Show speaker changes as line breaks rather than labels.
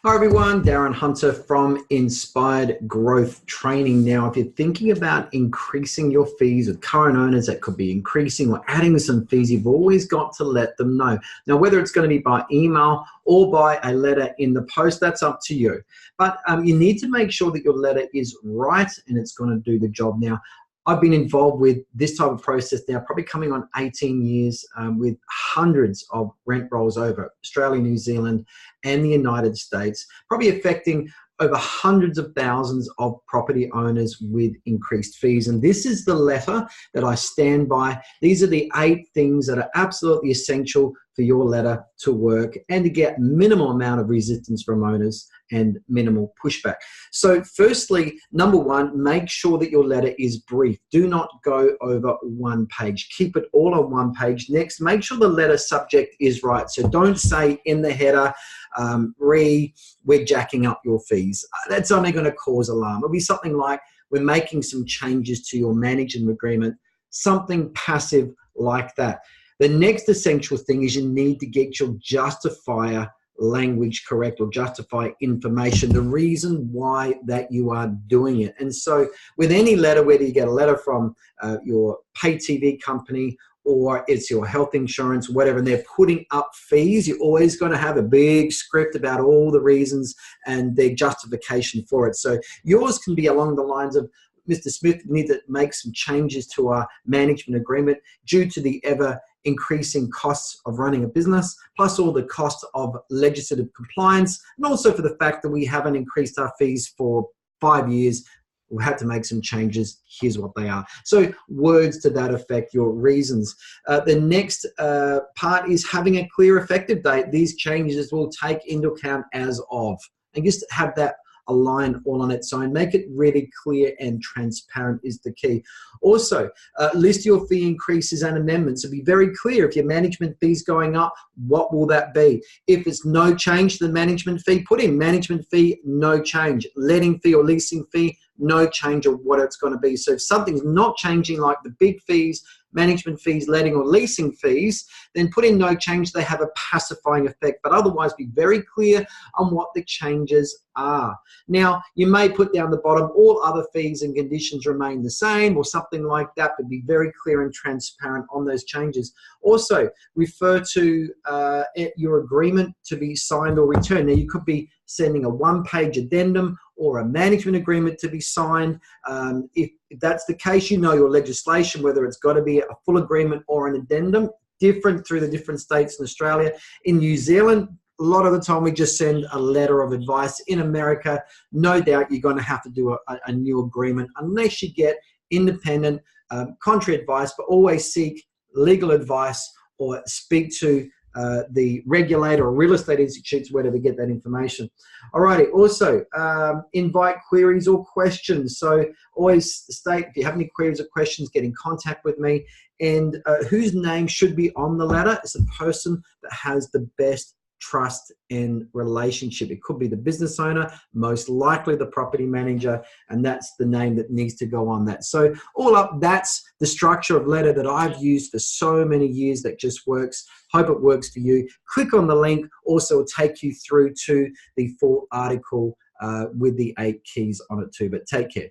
Hi everyone, Darren Hunter from Inspired Growth Training. Now, if you're thinking about increasing your fees with current owners, that could be increasing or adding some fees, you've always got to let them know. Now, whether it's going to be by email or by a letter in the post, that's up to you. But you need to make sure that your letter is right and it's going to do the job. Now, I've been involved with this type of process now, probably coming on 18 years with hundreds of rent rolls over Australia, New Zealand, and the United States, probably affecting over hundreds of thousands of property owners with increased fees. And this is the letter that I stand by. These are the 8 things that are absolutely essential for your letter to work and to get minimal amount of resistance from owners and minimal pushback. So firstly, number 1, make sure that your letter is brief. Do not go over one page. Keep it all on one page. Next, make sure the letter subject is right. So don't say in the header, we're jacking up your fees. That's only going to cause alarm. It'll be something like, we're making some changes to your management agreement, something passive like that. The next essential thing is you need to get your justifier language correct, or justify information, the reason why that you are doing it. And so with any letter, whether you get a letter from your pay TV company or it's your health insurance, whatever, and they're putting up fees, you're always going to have a big script about all the reasons and their justification for it. So yours can be along the lines of, Mr. Smith, we need to make some changes to our management agreement due to the ever increasing costs of running a business, plus all the costs of legislative compliance, and also for the fact that we haven't increased our fees for 5 years. We had to make some changes. Here's what they are. So words to that effect, your reasons. The next part is having a clear effective date. These changes will take into account as of, and just have that a line all on its own. Make it really clear and transparent is the key. Also, list your fee increases and amendments. So be very clear. If your management fee's going up, what will that be? If it's no change to the management fee, put in management fee, no change. Letting fee or leasing fee, no change of what it's going to be. So if something's not changing, like the big fees, management fees, letting or leasing fees, then put in no change. They have a pacifying effect, but otherwise be very clear on what the changes are. Now, you may put down the bottom, all other fees and conditions remain the same, or something like that, but be very clear and transparent on those changes. Also, refer to your agreement to be signed or returned. Now, you could be sending a one-page addendum or a management agreement to be signed. If that's the case, you know your legislation, whether it's got to be a full agreement or an addendum, different through the different states in Australia. In New Zealand, a lot of the time we just send a letter of advice. In America, no doubt you're going to have to do a new agreement unless you get independent contrary advice, but always seek legal advice or speak to the regulator or real estate institutes, where to get that information. Alrighty, also invite queries or questions. So always state, if you have any queries or questions, get in contact with me. And whose name should be on the letter is the person that has the best trust and relationship. It could be the business owner, most likely the property manager, and that's the name that needs to go on that. So all up, that's the structure of letter that I've used for so many years that just works. Hope it works for you. Click on the link. Also, it'll take you through to the full article with the 8 keys on it too. But take care.